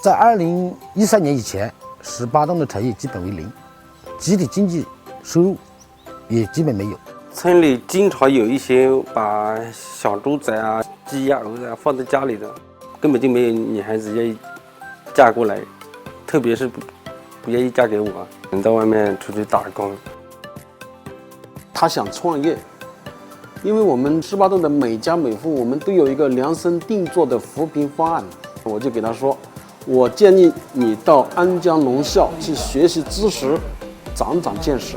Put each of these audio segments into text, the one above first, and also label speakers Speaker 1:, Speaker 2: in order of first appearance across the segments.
Speaker 1: 在2013年以前，18洞的产业基本为零，集体经济收入也基本没有。
Speaker 2: 村里经常有一些把小猪仔啊、鸡呀、鹅啊放在家里的，根本就没有女孩子愿意嫁过来，特别是不愿意嫁给我，到外面出去打工。
Speaker 3: 他想创业，因为我们18洞的每家每户，我们都有一个量身定做的扶贫方案。我就给他说，我建议你到安江农校去学习知识，长长见识。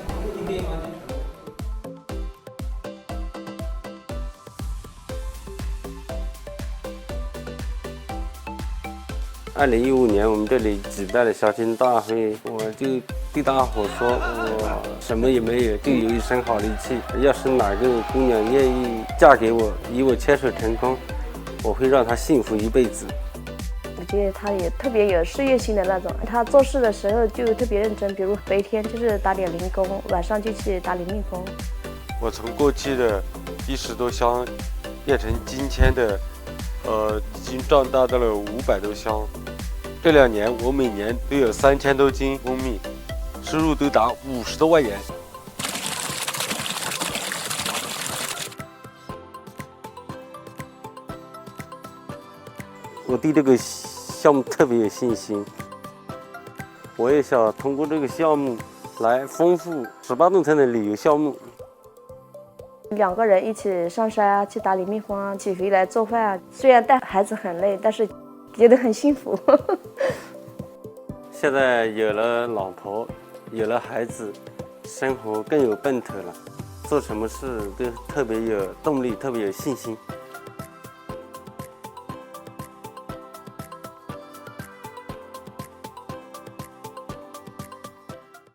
Speaker 2: 2015年，我们这里举办了校庆大会，我就对大伙说，我什么也没有，就有一身好力气。要是哪个姑娘愿意嫁给我，与我牵手成功，我会让她幸福一辈子。
Speaker 4: 我觉得他也特别有事业心的那种，他做事的时候就特别认真，比如白天就是打点零工，晚上就去打理蜜蜂。
Speaker 5: 我从过去的10多箱变成今天的，已经壮大到了500多箱。这2年，我每年都有3000多斤蜂蜜，收入都达50多万元。
Speaker 2: 我对这个项目特别有信心，我也想通过这个项目来丰富18洞村的旅游项目。
Speaker 4: 2个人一起上山啊，去打理蜜蜂啊，一起回来做饭啊。虽然带孩子很累，但是觉得很幸福。
Speaker 2: 现在有了老婆，有了孩子，生活更有奔头了，做什么事都特别有动力，特别有信心。